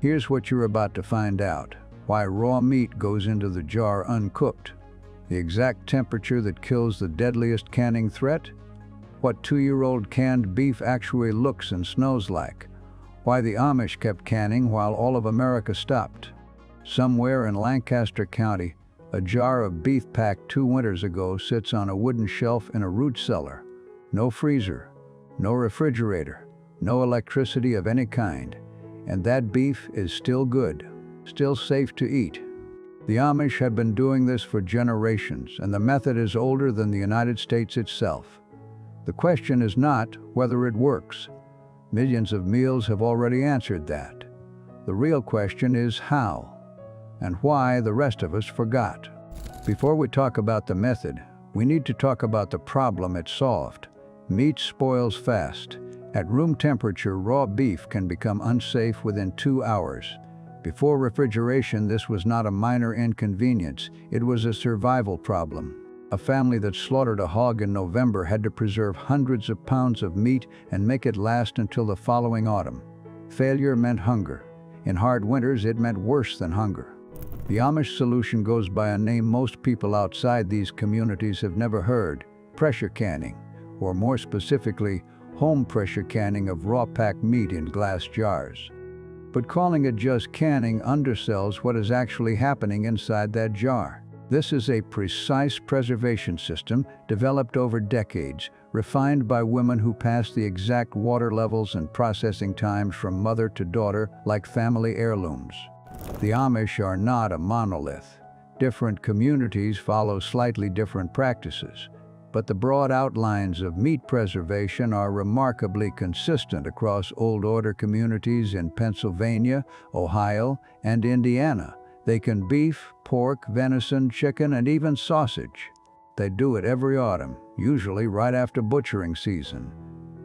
Here's what you're about to find out: why raw meat goes into the jar uncooked, the exact temperature that kills the deadliest canning threat, what 2-year-old canned beef actually looks and smells like, why the Amish kept canning while all of America stopped. Somewhere in Lancaster County, a jar of beef packed 2 winters ago sits on a wooden shelf in a root cellar. No freezer, no refrigerator, no electricity of any kind. And that beef is still good, still safe to eat. The Amish have been doing this for generations, and the method is older than the United States itself. The question is not whether it works. Millions of meals have already answered that. The real question is how, and why the rest of us forgot. Before we talk about the method, we need to talk about the problem it solved. Meat spoils fast. At room temperature, raw beef can become unsafe within 2 hours. Before refrigeration, this was not a minor inconvenience, it was a survival problem. A family that slaughtered a hog in November had to preserve hundreds of pounds of meat and make it last until the following autumn. Failure meant hunger. In hard winters, it meant worse than hunger. The Amish solution goes by a name most people outside these communities have never heard: pressure canning, or more specifically, home pressure canning of raw-packed meat in glass jars. But calling it just canning undersells what is actually happening inside that jar. This is a precise preservation system developed over decades, refined by women who pass the exact water levels and processing times from mother to daughter like family heirlooms. The Amish are not a monolith. Different communities follow slightly different practices, but the broad outlines of meat preservation are remarkably consistent across Old Order communities in Pennsylvania, Ohio, and Indiana. They can beef, pork, venison, chicken, and even sausage. They do it every autumn, usually right after butchering season.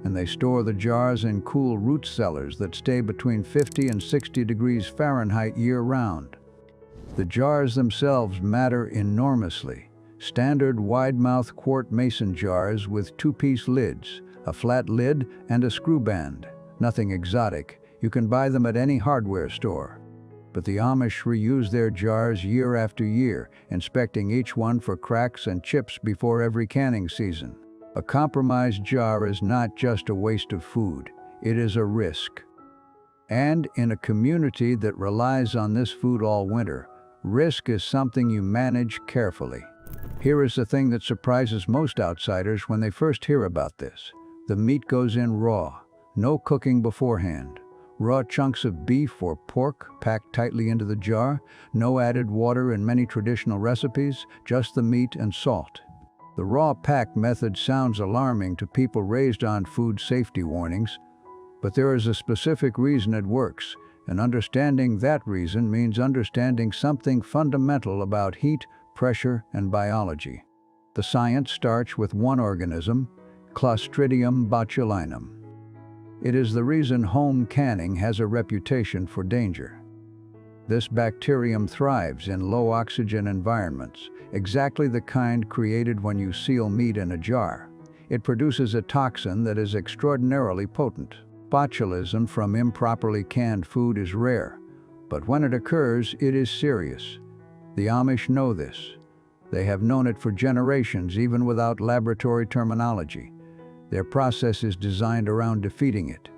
And they store the jars in cool root cellars that stay between 50 and 60 degrees Fahrenheit year-round. The jars themselves matter enormously. Standard wide-mouth quart mason jars with 2-piece lids, a flat lid, and a screw band. Nothing exotic. You can buy them at any hardware store. But the Amish reuse their jars year after year, inspecting each one for cracks and chips before every canning season. A compromised jar is not just a waste of food, it is a risk. And in a community that relies on this food all winter, risk is something you manage carefully. Here is the thing that surprises most outsiders when they first hear about this. The meat goes in raw, no cooking beforehand. Raw chunks of beef or pork packed tightly into the jar, no added water in many traditional recipes, just the meat and salt. The raw pack method sounds alarming to people raised on food safety warnings, but there is a specific reason it works, and understanding that reason means understanding something fundamental about heat, pressure, and biology. The science starts with one organism, Clostridium botulinum. It is the reason home canning has a reputation for danger. This bacterium thrives in low-oxygen environments, exactly the kind created when you seal meat in a jar. It produces a toxin that is extraordinarily potent. Botulism from improperly canned food is rare, but when it occurs, it is serious. The Amish know this. They have known it for generations, even without laboratory terminology. Their process is designed around defeating it.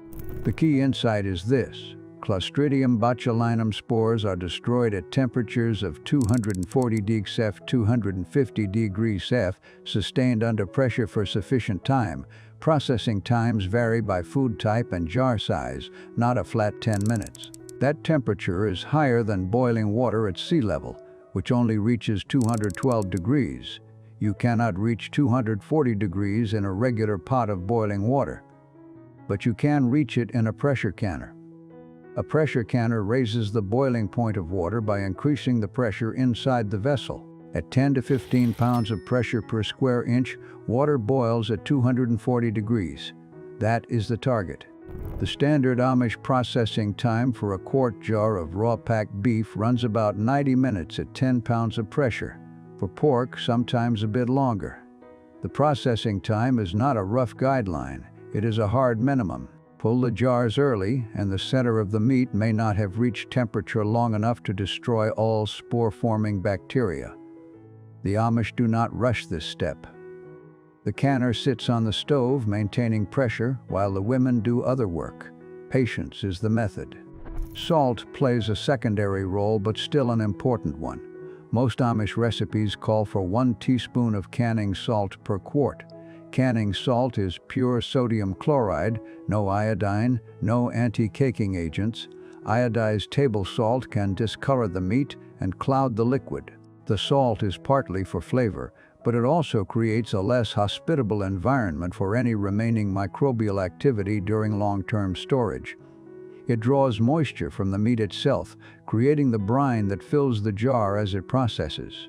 The key insight is this: Clostridium botulinum spores are destroyed at temperatures of 240 degrees Celsius, 250 degrees Celsius, sustained under pressure for sufficient time. Processing times vary by food type and jar size, not a flat 10 minutes. That temperature is higher than boiling water at sea level, which only reaches 212 degrees. You cannot reach 240 degrees in a regular pot of boiling water, but you can reach it in a pressure canner. A pressure canner raises the boiling point of water by increasing the pressure inside the vessel. At 10 to 15 pounds of pressure per square inch, water boils at 240 degrees. That is the target. The standard Amish processing time for a quart jar of raw-packed beef runs about 90 minutes at 10 pounds of pressure. For pork, sometimes a bit longer. The processing time is not a rough guideline, it is a hard minimum. Pull the jars early, and the center of the meat may not have reached temperature long enough to destroy all spore-forming bacteria. The Amish do not rush this step. The canner sits on the stove, maintaining pressure, while the women do other work. Patience is the method. Salt plays a secondary role, but still an important one. Most Amish recipes call for 1 teaspoon of canning salt per quart. Canning salt is pure sodium chloride, no iodine, no anti-caking agents. Iodized table salt can discolor the meat and cloud the liquid. The salt is partly for flavor, but it also creates a less hospitable environment for any remaining microbial activity during long-term storage. It draws moisture from the meat itself, creating the brine that fills the jar as it processes.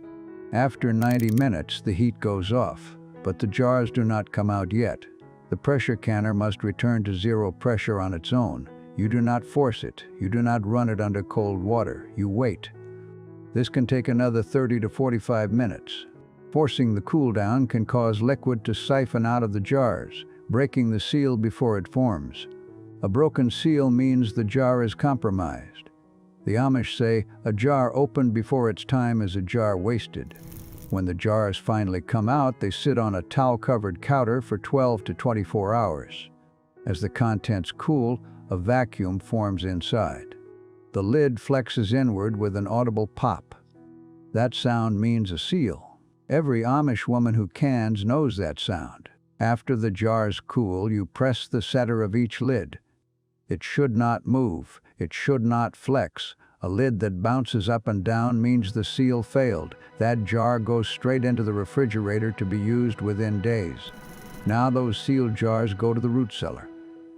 After 90 minutes, the heat goes off, but the jars do not come out yet. The pressure canner must return to zero pressure on its own. You do not force it. You do not run it under cold water. You wait. This can take another 30 to 45 minutes. Forcing the cool down can cause liquid to siphon out of the jars, breaking the seal before it forms. A broken seal means the jar is compromised. The Amish say, a jar opened before its time is a jar wasted. When the jars finally come out, they sit on a towel-covered counter for 12 to 24 hours. As the contents cool, a vacuum forms inside. The lid flexes inward with an audible pop. That sound means a seal. Every Amish woman who cans knows that sound. After the jars cool, you press the center of each lid. It should not move. It should not flex. A lid that bounces up and down means the seal failed. That jar goes straight into the refrigerator to be used within days. Now those sealed jars go to the root cellar.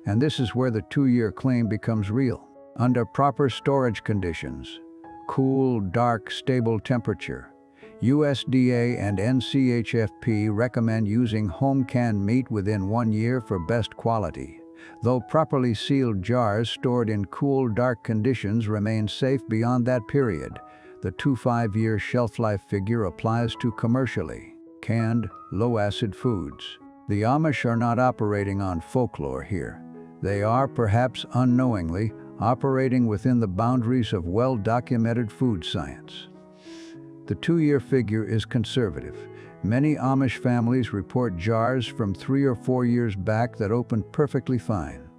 And this is where the 2-year claim becomes real. Under proper storage conditions, cool, dark, stable temperature, USDA and NCHFP recommend using home-canned meat within 1 year for best quality. Though properly sealed jars stored in cool, dark conditions remain safe beyond that period, the 2-5-year shelf life figure applies to commercially canned, low-acid foods. The Amish are not operating on folklore here. They are, perhaps unknowingly, operating within the boundaries of well-documented food science. The 2-year figure is conservative. Many Amish families report jars from 3 or 4 years back that opened perfectly fine.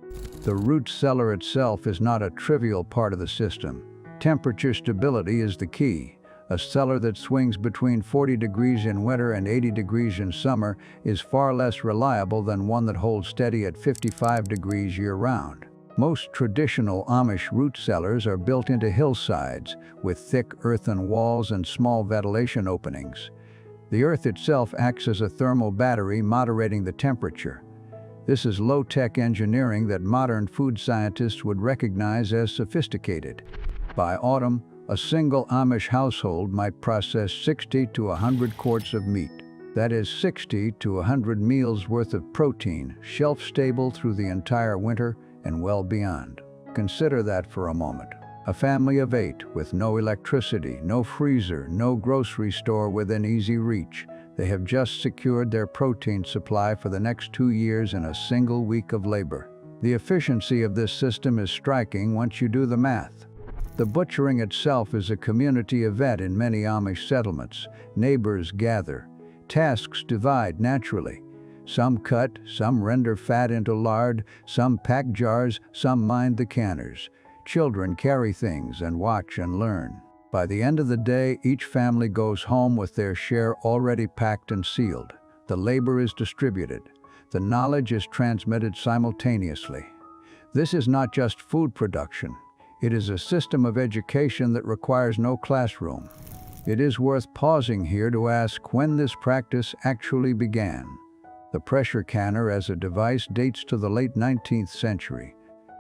The root cellar itself is not a trivial part of the system. Temperature stability is the key. A cellar that swings between 40 degrees in winter and 80 degrees in summer is far less reliable than one that holds steady at 55 degrees year-round. Most traditional Amish root cellars are built into hillsides with thick earthen walls and small ventilation openings. The earth itself acts as a thermal battery, moderating the temperature. This is low-tech engineering that modern food scientists would recognize as sophisticated. By autumn, a single Amish household might process 60 to 100 quarts of meat. That is 60 to 100 meals worth of protein, shelf-stable through the entire winter and well beyond. Consider that for a moment. A family of 8 with no electricity, no freezer, no grocery store within easy reach. They have just secured their protein supply for the next 2 years in a single week of labor. The efficiency of this system is striking once you do the math. The butchering itself is a community event in many Amish settlements. Neighbors gather. Tasks divide naturally. Some cut, some render fat into lard, some pack jars, some mind the canners. Children carry things and watch and learn. By the end of the day, each family goes home with their share already packed and sealed. The labor is distributed. The knowledge is transmitted simultaneously. This is not just food production. It is a system of education that requires no classroom. It is worth pausing here to ask when this practice actually began. The pressure canner as a device dates to the late 19th century.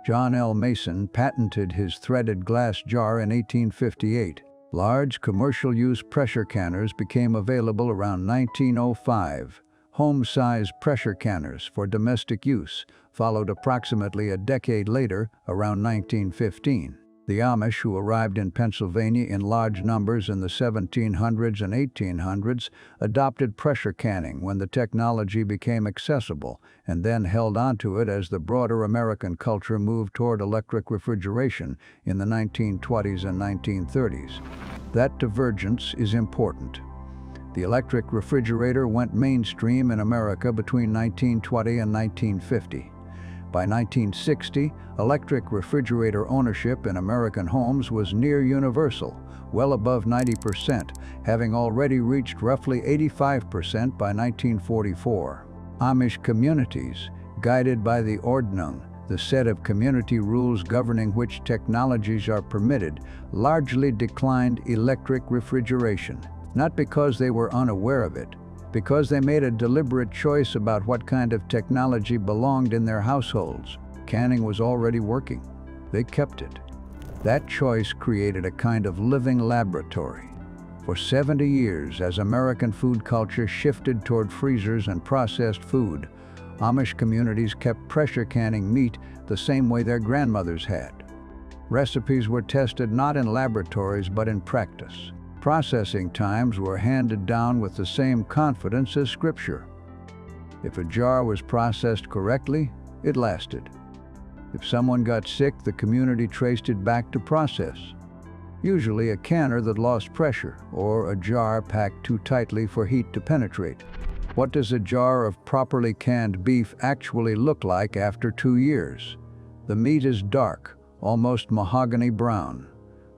John L. Mason patented his threaded glass jar in 1858. Large commercial-use pressure canners became available around 1905. Home-size pressure canners for domestic use followed approximately a decade later, around 1915. The Amish, who arrived in Pennsylvania in large numbers in the 1700s and 1800s, adopted pressure canning when the technology became accessible, and then held onto it as the broader American culture moved toward electric refrigeration in the 1920s and 1930s. That divergence is important. The electric refrigerator went mainstream in America between 1920 and 1950. By 1960, electric refrigerator ownership in American homes was near universal, well above 90%, having already reached roughly 85% by 1944. Amish communities, guided by the Ordnung, the set of community rules governing which technologies are permitted, largely declined electric refrigeration, not because they were unaware of it, because they made a deliberate choice about what kind of technology belonged in their households. Canning was already working. They kept it. That choice created a kind of living laboratory. For 70 years, as American food culture shifted toward freezers and processed food, Amish communities kept pressure canning meat the same way their grandmothers had. Recipes were tested not in laboratories but in practice. Processing times were handed down with the same confidence as Scripture. If a jar was processed correctly, it lasted. If someone got sick, the community traced it back to process. Usually a canner that lost pressure, or a jar packed too tightly for heat to penetrate. What does a jar of properly canned beef actually look like after 2 years? The meat is dark, almost mahogany brown.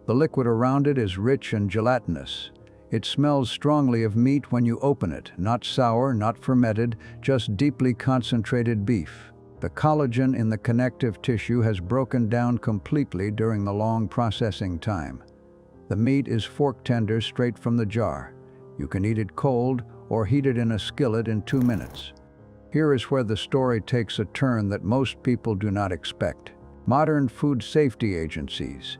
The liquid around it is rich and gelatinous. It smells strongly of meat when you open it, not sour, not fermented, just deeply concentrated beef. The collagen in the connective tissue has broken down completely during the long processing time. The meat is fork tender straight from the jar. You can eat it cold or heat it in a skillet in 2 minutes. Here is where the story takes a turn that most people do not expect. Modern food safety agencies,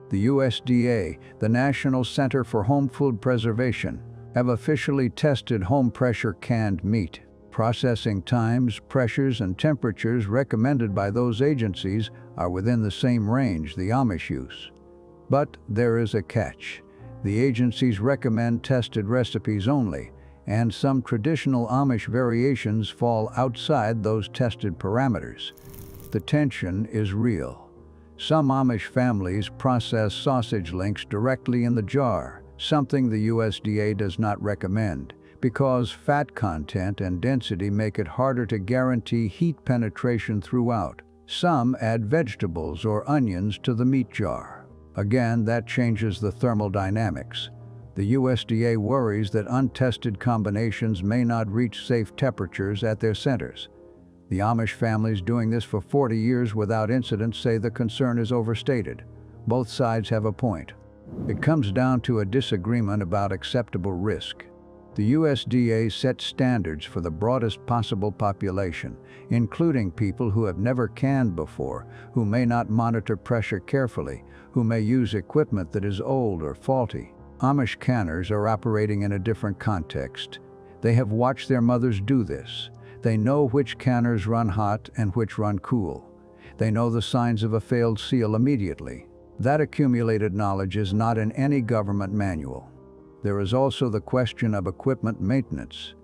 the USDA, the National Center for Home Food Preservation, have officially tested home pressure canned meat. Processing times, pressures, and temperatures recommended by those agencies are within the same range the Amish use. But there is a catch. The agencies recommend tested recipes only, and some traditional Amish variations fall outside those tested parameters. The tension is real. Some Amish families process sausage links directly in the jar, something the USDA does not recommend, because fat content and density make it harder to guarantee heat penetration throughout. Some add vegetables or onions to the meat jar. Again, that changes the thermal dynamics. The USDA worries that untested combinations may not reach safe temperatures at their centers. The Amish families doing this for 40 years without incident say the concern is overstated. Both sides have a point. It comes down to a disagreement about acceptable risk. The USDA sets standards for the broadest possible population, including people who have never canned before, who may not monitor pressure carefully, who may use equipment that is old or faulty. Amish canners are operating in a different context. They have watched their mothers do this. They know which canners run hot and which run cool. They know the signs of a failed seal immediately. That accumulated knowledge is not in any government manual. There is also the question of equipment maintenance.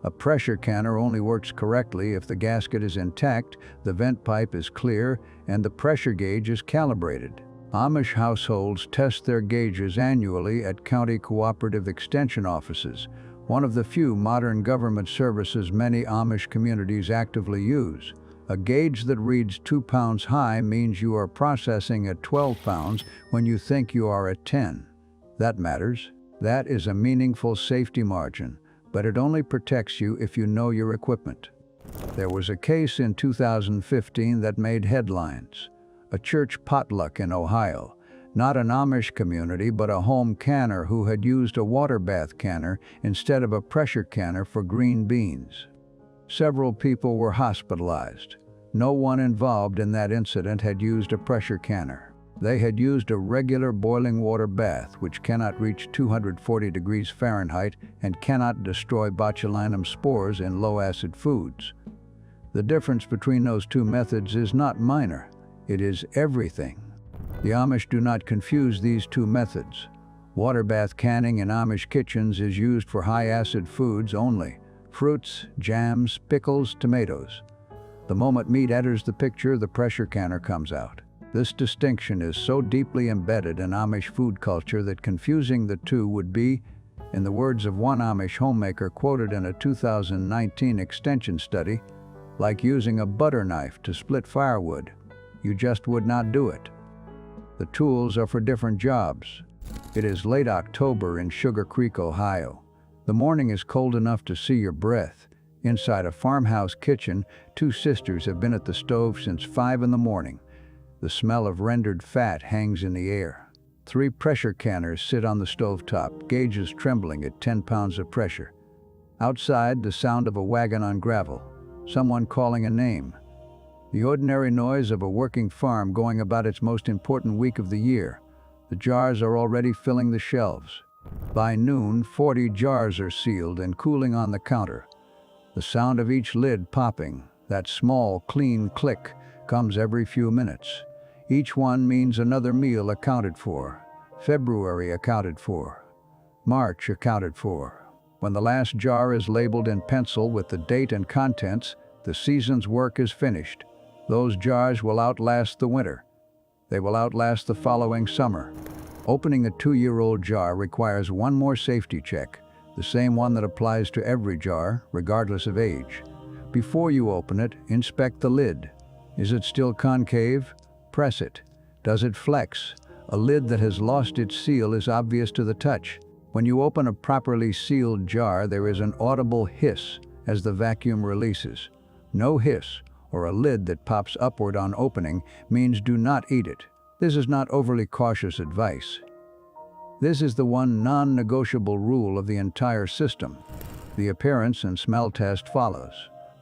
A pressure canner only works correctly if the gasket is intact, the vent pipe is clear, and the pressure gauge is calibrated. Amish households test their gauges annually at county cooperative extension offices, one of the few modern government services many Amish communities actively use. A gauge that reads 2 pounds high means you are processing at 12 pounds when you think you are at 10. That matters. That is a meaningful safety margin, but it only protects you if you know your equipment. There was a case in 2015 that made headlines. A church potluck in Ohio. Not an Amish community, but a home canner who had used a water bath canner instead of a pressure canner for green beans. Several people were hospitalized. No one involved in that incident had used a pressure canner. They had used a regular boiling water bath, which cannot reach 240 degrees Fahrenheit and cannot destroy botulinum spores in low-acid foods. The difference between those two methods is not minor. It is everything. The Amish do not confuse these two methods. Water bath canning in Amish kitchens is used for high-acid foods only: fruits, jams, pickles, tomatoes. The moment meat enters the picture, the pressure canner comes out. This distinction is so deeply embedded in Amish food culture that confusing the two would be, in the words of one Amish homemaker quoted in a 2019 extension study, like using a butter knife to split firewood. You just would not do it. The tools are for different jobs. It is late October in Sugar Creek, Ohio. The morning is cold enough to see your breath. Inside a farmhouse kitchen, two sisters have been at the stove since 5 in the morning. The smell of rendered fat hangs in the air. 3 pressure canners sit on the stovetop, gauges trembling at 10 pounds of pressure. Outside, the sound of a wagon on gravel, someone calling a name. The ordinary noise of a working farm going about its most important week of the year. The jars are already filling the shelves. By noon, 40 jars are sealed and cooling on the counter. The sound of each lid popping, that small, clean click, comes every few minutes. Each one means another meal accounted for. February accounted for. March accounted for. When the last jar is labeled in pencil with the date and contents, the season's work is finished. Those jars will outlast the winter. They will outlast the following summer. Opening a 2-year-old jar requires one more safety check, the same one that applies to every jar, regardless of age. Before you open it, inspect the lid. Is it still concave? Press it. Does it flex? A lid that has lost its seal is obvious to the touch. When you open a properly sealed jar, there is an audible hiss as the vacuum releases. No hiss, or a lid that pops upward on opening, means do not eat it. This is not overly cautious advice. This is the one non-negotiable rule of the entire system. The appearance and smell test follows.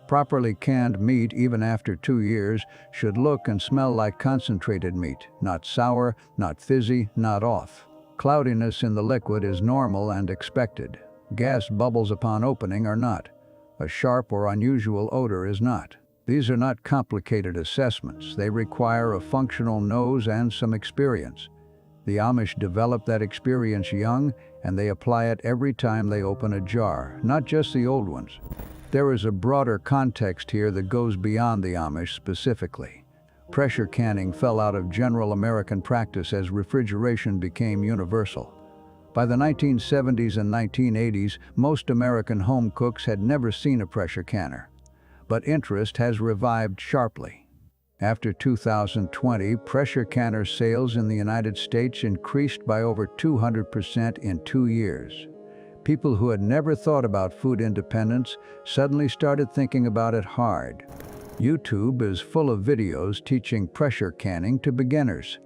Properly canned meat, even after 2 years, should look and smell like concentrated meat, not sour, not fizzy, not off. Cloudiness in the liquid is normal and expected. Gas bubbles upon opening are not. A sharp or unusual odor is not. These are not complicated assessments. They require a functional nose and some experience. The Amish develop that experience young, and they apply it every time they open a jar, not just the old ones. There is a broader context here that goes beyond the Amish specifically. Pressure canning fell out of general American practice as refrigeration became universal. By the 1970s and 1980s, most American home cooks had never seen a pressure canner. But interest has revived sharply. After 2020, pressure canner sales in the United States increased by over 200% in 2 years. People who had never thought about food independence suddenly started thinking about it hard. YouTube is full of videos teaching pressure canning to beginners.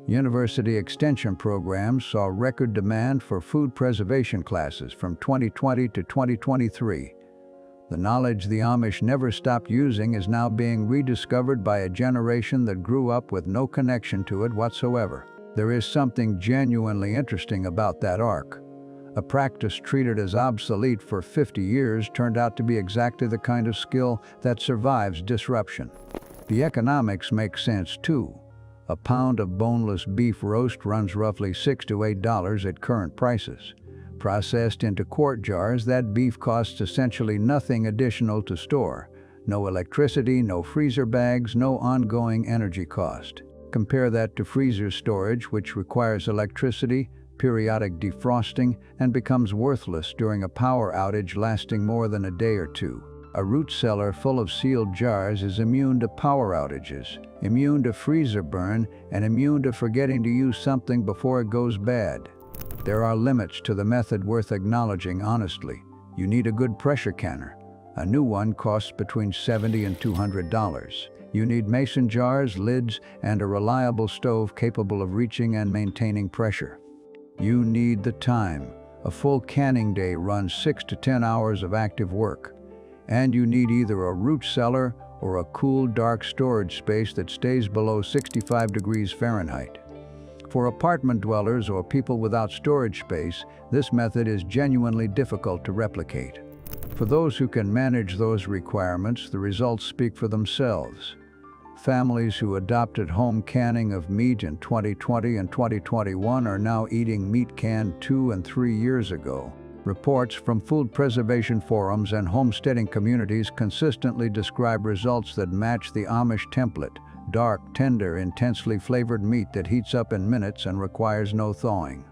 University extension programs saw record demand for food preservation classes from 2020 to 2023. The knowledge the Amish never stopped using is now being rediscovered by a generation that grew up with no connection to it whatsoever. There is something genuinely interesting about that arc. A practice treated as obsolete for 50 years turned out to be exactly the kind of skill that survives disruption. The economics make sense too. A pound of boneless beef roast runs roughly $6 to $8 at current prices. Processed into quart jars, that beef costs essentially nothing additional to store. No electricity, no freezer bags, no ongoing energy cost. Compare that to freezer storage, which requires electricity, periodic defrosting, and becomes worthless during a power outage lasting more than a day or two. A root cellar full of sealed jars is immune to power outages, immune to freezer burn, and immune to forgetting to use something before it goes bad. There are limits to the method worth acknowledging honestly. You need a good pressure canner. A new one costs between $70 and $200. You need mason jars, lids, and a reliable stove capable of reaching and maintaining pressure. You need the time. A full canning day runs 6 to 10 hours of active work. And you need either a root cellar or a cool, dark storage space that stays below 65 degrees Fahrenheit. For apartment dwellers or people without storage space, this method is genuinely difficult to replicate. For those who can manage those requirements, the results speak for themselves. Families who adopted home canning of meat in 2020 and 2021 are now eating meat canned 2 and 3 years ago. Reports from food preservation forums and homesteading communities consistently describe results that match the Amish template: dark, tender, intensely flavored meat that heats up in minutes and requires no thawing.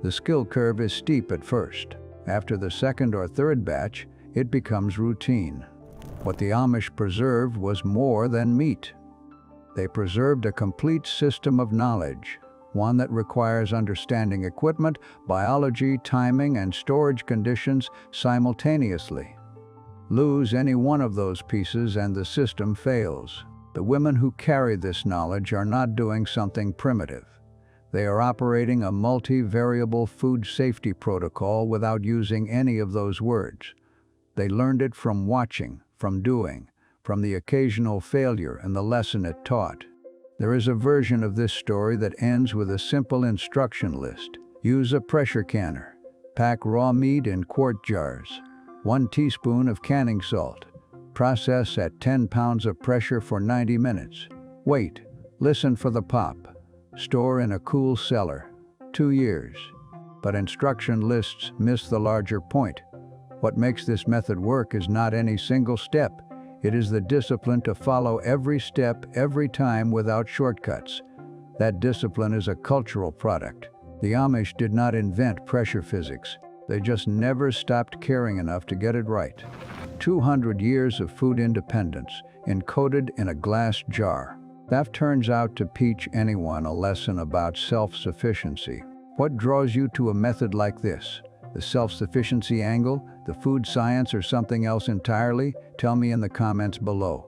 The skill curve is steep at first. After the second or third batch, it becomes routine. What the Amish preserved was more than meat. They preserved a complete system of knowledge, one that requires understanding equipment, biology, timing, and storage conditions simultaneously. Lose any one of those pieces and the system fails. The women who carry this knowledge are not doing something primitive. They are operating a multi-variable food safety protocol without using any of those words. They learned it from watching, from doing, from the occasional failure and the lesson it taught. There is a version of this story that ends with a simple instruction list. Use a pressure canner. Pack raw meat in quart jars. 1 teaspoon of canning salt. Process at 10 pounds of pressure for 90 minutes. Wait. Listen for the pop. Store in a cool cellar. 2 years. But instruction lists miss the larger point. What makes this method work is not any single step. It is the discipline to follow every step, every time, without shortcuts. That discipline is a cultural product. The Amish did not invent pressure physics. They just never stopped caring enough to get it right. 200 years of food independence, encoded in a glass jar. That turns out to teach anyone a lesson about self-sufficiency. What draws you to a method like this? The self-sufficiency angle, the food science, or something else entirely? Tell me in the comments below.